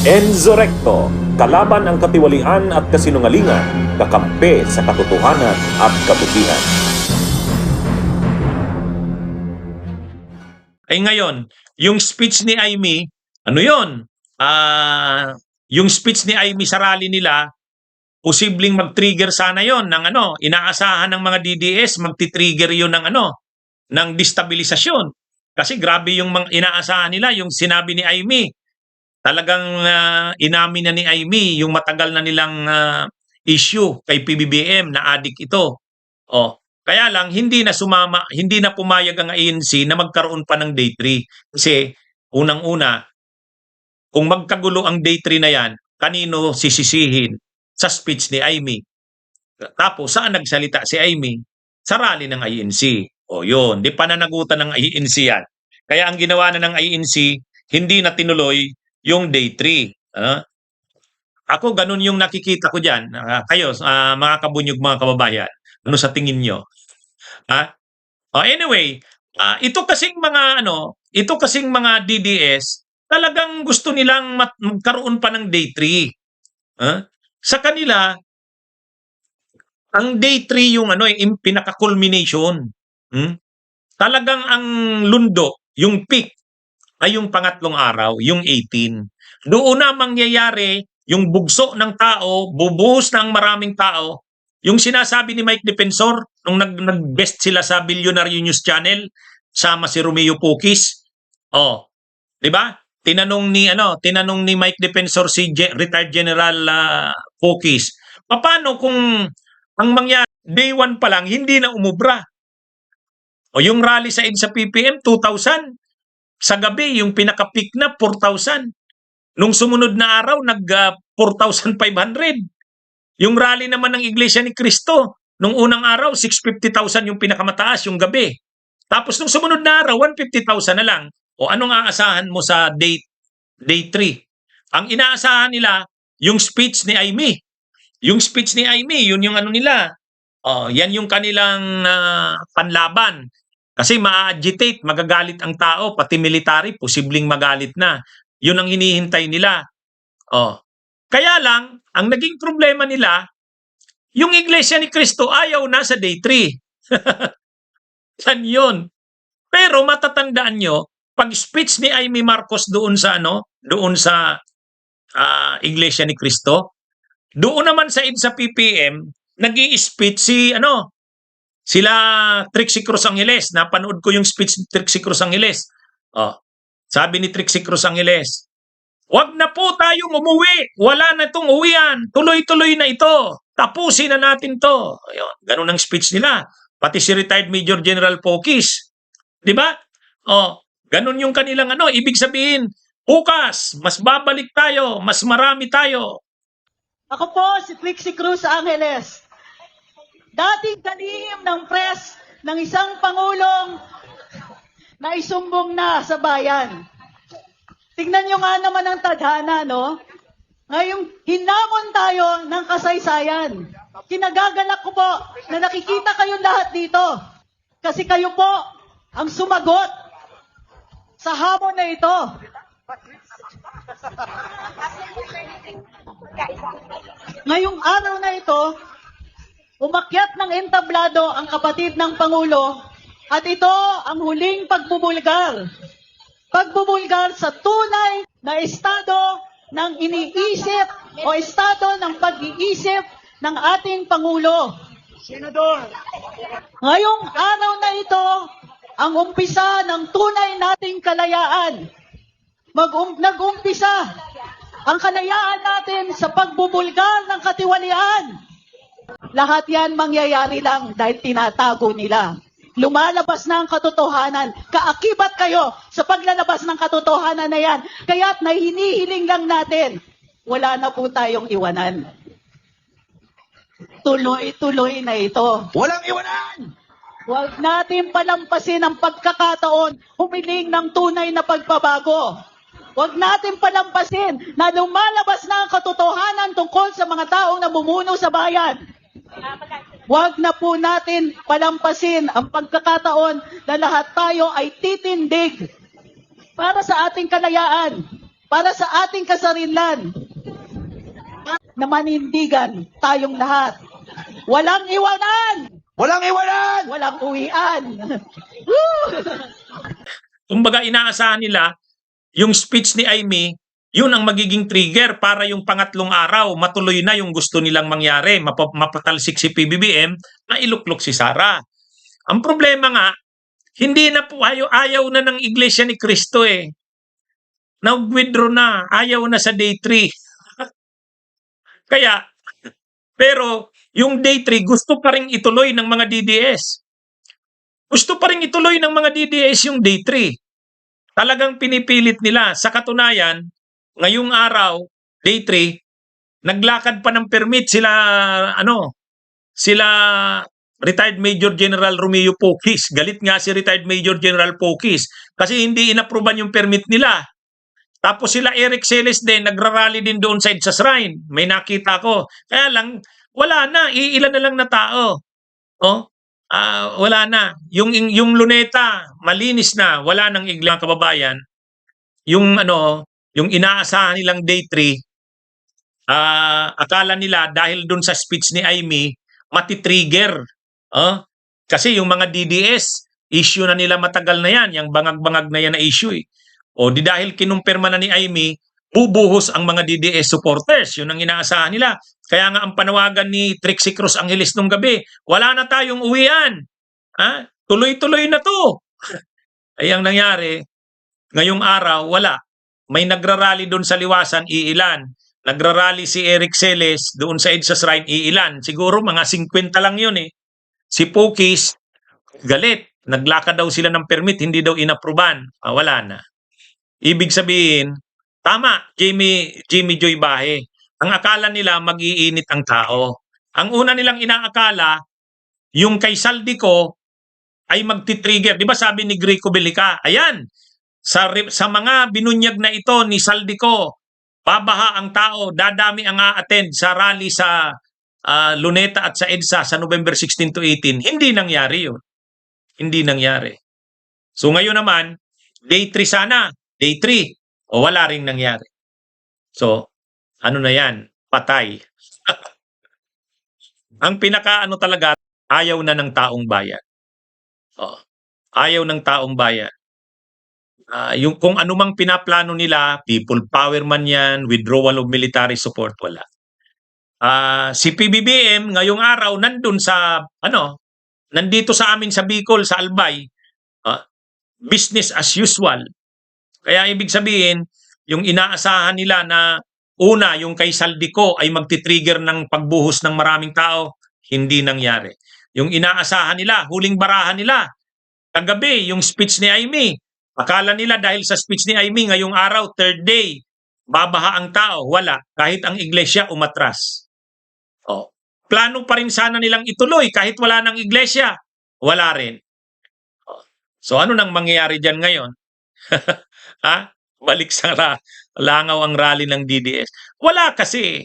Enzo Recto, kalaban ang katiwalian at kasinungalingan, kakampi sa katotohanan at kabutihan. Ay ngayon, yung speech ni Amy, ano yun? Yung speech ni Amy sa rally nila, posibleng mag-trigger sana yon ng inaasahan ng mga DDS, magti-trigger yun ng ng destabilisasyon. Kasi grabe yung mga inaasahan nila, yung sinabi ni Amy. Talagang inamin na ni Amy yung matagal na nilang issue kay PBBM na adik ito. Oh, kaya lang hindi na pumayag ang ANC na magkaroon pa ng day 3 kasi unang-una kung magkagulo ang day 3 na yan, kanino sisisihin? Sa speech ni Amy. Tapos saan nagsalita si Amy? Sa rally ng ANC. O yun, di pananagutan ng ANC yan. Kaya ang ginawa na ng ANC, hindi na tinuloy yung day 3. Ako, ganun yung nakikita ko dyan. Kayo, mga kabunyog, mga kababayan, ano sa tingin nyo? Anyway, ito kasing mga DDS, talagang gusto nilang magkaroon pa ng day 3. Sa kanila, ang day 3 yung yung pinaka-culmination. Talagang ang lundo, yung peak, ay yung pangatlong araw, yung 18. Doon na mangyayari yung bugso ng tao, bubuhos ng maraming tao. Yung sinasabi ni Mike Defensor, nung nag-best sila sa Billionaire News Channel, sama si Romeo Pukis. Di ba? Tinanong ni Mike Defensor si retired General Pukis, paano kung ang mangyari, day 1 pa lang, hindi na umubra? Yung rally sa EDSA PPM, 2,000. Sa gabi, yung pinaka-peak na, 4,000. Nung sumunod na araw, 4,500. Yung rally naman ng Iglesia ni Cristo, nung unang araw, 650,000 yung pinakamataas, yung gabi. Tapos nung sumunod na araw, 150,000 na lang. Anong aasahan mo sa day 3? Ang inaasahan nila, yung speech ni Amy. Yung speech ni Amy, yun yung nila. Yan yung kanilang panlaban. Kasi ma-agitate, magagalit ang tao, pati military, posibleng magalit na. Yun ang hinihintay nila. Kaya lang, ang naging problema nila, yung Iglesia ni Cristo ayaw na sa day 3. Yan yun. Pero matatandaan nyo, pag speech ni Amy Marcos doon sa Iglesia ni Cristo, doon naman sa EDSA PPM, nag-i-speech sila Trixie Cruz Angeles. Napanood ko yung speech ni Trixie Cruz Angeles. Sabi ni Trixie Cruz Angeles, wag na po tayong umuwi. Wala na itong uwian. Tuloy-tuloy na ito. Tapusin na natin to. Ayun, ganun ang speech nila. Pati si retired Major General Pokis. Di ba? Ganun yung kanilang Ibig sabihin, bukas, mas babalik tayo. Mas marami tayo. Ako po si Trixie Cruz Angeles. Dating kalihim ng press ng isang pangulong na isumbong na sa bayan. Tignan nyo nga naman ang tadhana, no? Ngayong hinamon tayo ng kasaysayan. Kinagagalak ko po na nakikita kayo lahat dito. Kasi kayo po ang sumagot sa hamon na ito. Ngayong araw na ito, umakyat ng entablado ang kapatid ng Pangulo at ito ang huling pagbubulgar. Pagbubulgar sa tunay na estado ng iniisip o estado ng pag-iisip ng ating Pangulo. Senador! Ngayong araw na ito, ang umpisa ng tunay nating kalayaan. Nag-umpisa ang kalayaan natin sa pagbubulgar ng katiwalian. Lahat yan mangyayari lang dahil tinatago nila. Lumalabas na ang katotohanan. Kaakibat kayo sa paglalabas ng katotohanan na yan. Kaya't hinihiling lang natin, wala na po tayong iwanan. Tuloy-tuloy na ito. Walang iwanan! Huwag natin palampasin ang pagkakataon humiling ng tunay na pagbabago. Huwag natin palampasin na lumalabas na ang katotohanan tungkol sa mga taong namumuno sa bayan. Huwag na po natin palampasin ang pagkakataon na lahat tayo ay titindig para sa ating kalayaan. para sa ating kasarinlan na manindigan tayong lahat. Walang iwanan! Walang iwanan! Walang uwian! Woo! Kumbaga inaasahan nila, yung speech ni Amy, yun ang magiging trigger para yung pangatlong araw, matuloy na yung gusto nilang mangyari, mapatalsik si PBBM na iluklok si Sara. Ang problema nga, hindi na po, ayaw na ng Iglesia ni Cristo eh. Nag-withdraw na, ayaw na sa day 3. Kaya, pero yung day 3 gusto pa rin ituloy ng mga DDS. Gusto pa rin ituloy ng mga DDS yung day 3. Talagang pinipilit nila. Sa katunayan, ngayong araw, day 3, naglakad pa ng permit sila retired Major General Romeo Poquis. Galit nga si retired Major General Poquis kasi hindi inapruban yung permit nila. Tapos sila Eric Celes din, nagrarally din doon sa EDSA Shrine. May nakita ko. Kaya lang, wala na. Iilan na lang na tao. Oh, wala na. Yung Luneta, malinis na. Wala nang iglang kababayan. Yung inaasahan nilang day 3, akala nila dahil doon sa speech ni Amy, matitrigger. Kasi yung mga DDS, issue na nila matagal na yan. Yung bangag-bangag na yan na issue eh. O di dahil kinumpirma na ni Amy, bubuhos ang mga DDS supporters. Yun ang inaasahan nila. Kaya nga ang panawagan ni Trixie Cruz Angeles nung gabi, wala na tayong uwian. Tuloy-tuloy na to. Ay ang nangyari, ngayong araw, wala. May nagrarally doon sa Liwasan, iilan. Nagrarally si Eric Celes doon sa EDSA Shrine, iilan. Siguro mga 50 lang yun eh. Si Poquis, galit. Naglakad daw sila ng permit, hindi daw inapruban. Wala na. Ibig sabihin, tama, Jimmy Joy Bahe. Ang akala nila mag-iinit ang tao. Ang una nilang inaakala, yung kay Saldico ay magti-trigger. Di ba sabi ni Greco Belica, ayan, sa mga binunyag na ito ni Saldico, babaha ang tao, dadami ang a-attend sa rally sa Luneta at sa EDSA sa November 16 to 18. Hindi nangyari yun. Hindi nangyari. So ngayon naman, day 3 sana. Day 3, o wala ring nangyari. So, ano na yan? Patay. Ang pinaka-ano talaga, ayaw na ng taong bayan. Ayaw ng taong bayan. Yung kung anumang pinaplano nila, people power man yan, withdrawal of military support, wala. Si PBBM, ngayong araw, nandito sa amin sa Bicol, sa Albay, business as usual. Kaya ibig sabihin, yung inaasahan nila na una, yung kay Saldico ay magti-trigger ng pagbuhos ng maraming tao, hindi nangyari. Yung inaasahan nila, huling barahan nila, kagabi, yung speech ni Amy, akala nila dahil sa speech ni Amy, ngayong araw, third day, babaha ang tao, wala. Kahit ang iglesia umatras. Plano pa rin sana nilang ituloy kahit wala ng iglesia, wala rin. So ano nang mangyayari dyan ngayon? Balik sa langaw ang rally ng DDS. Wala kasi.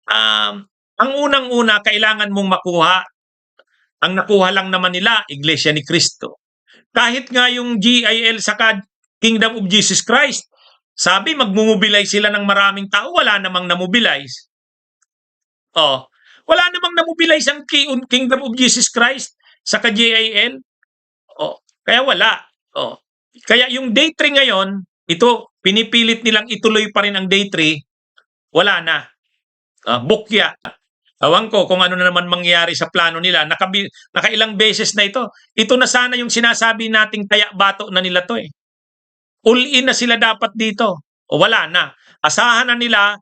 Ang unang-una, kailangan mong makuha. Ang nakuha lang naman nila, Iglesia ni Cristo. Kahit nga yung GIL sa Kingdom of Jesus Christ, sabi magmumobilize sila ng maraming tao, wala namang namobilize. Wala namang namobilize ang Kingdom of Jesus Christ sa GIL. Kaya wala. Kaya yung day 3 ngayon, ito, pinipilit nilang ituloy pa rin ang day 3, wala na. Bukya. Awan ko kung ano na naman mangyayari sa plano nila. Nakailang beses na ito. Ito na sana yung sinasabi nating taya-bato na nila to eh. All-in na sila dapat dito. Wala na. Asahan na nila,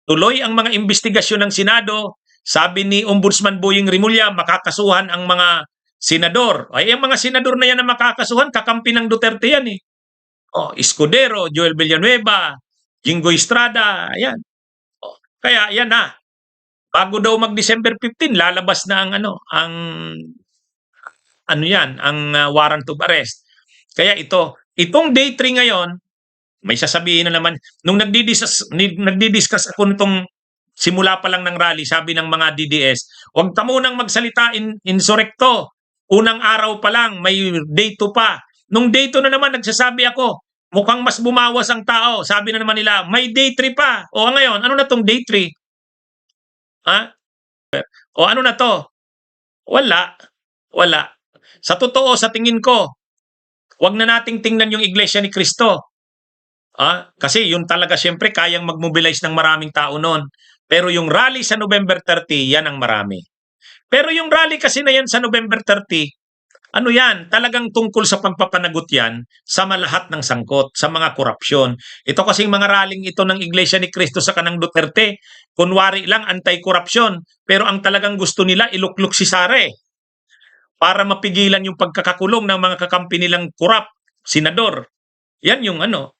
tuloy ang mga investigasyon ng Senado. Sabi ni Ombudsman Boying Rimulya, makakasuhan ang mga senador. Ay, ang mga senador na yan na makakasuhan, kakampi ng Duterte yan eh. Escudero, Joel Villanueva, Jinggoy Estrada, ayan. Kaya yan na. Bago daw mag-December 15, lalabas na ang warrant of arrest. Kaya itong day 3 ngayon, may sasabihin na naman, nung nagdi-discuss ako nitong simula pa lang ng rally, sabi ng mga DDS, huwag ka munang magsalita insurrecto. Unang araw pa lang, may day 2 pa. Nung day 2 na naman, nagsasabi ako, mukhang mas bumawas ang tao. Sabi na naman nila, may day 3 pa. O ngayon, ano na tong day 3? Ha? O ano na to? Wala. Wala. Sa totoo, sa tingin ko, wag na nating tingnan yung Iglesia ni Cristo. Kasi yun talaga siyempre kayang mag-mobilize ng maraming tao noon. Pero yung rally sa November 30, yan ang marami. Pero yung rally kasi na yan sa November 30, ano yan, talagang tungkol sa pagpapanagot yan sa lahat ng sangkot, sa mga korupsyon. Ito kasing mga rallying ito ng Iglesia ni Cristo sa kanang Duterte, kunwari lang anti-korupsyon, pero ang talagang gusto nila ilukluk si Sara para mapigilan yung pagkakakulong ng mga kakampi nilang korap, senador. Yan yung ano.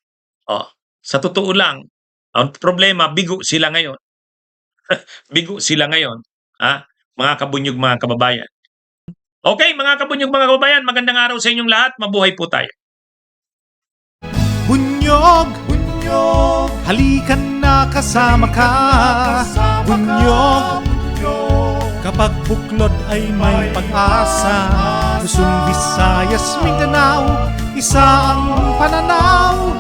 Sa totoo lang, ang problema, bigo sila ngayon. Bigo sila ngayon. Mga kabunyog, mga kababayan. Okay, mga kabunyog, mga kababayan, magandang araw sa inyong lahat. Mabuhay po tayo. Bunyog, bunyog, halikan na kasama ka. Bunyog, kapag buklod ay may pag-asa. Luzon, Visayas, Mindanao, isa ang pananaw.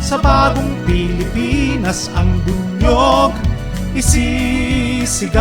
Sa bagong Pilipinas ang bunyog isisigaw.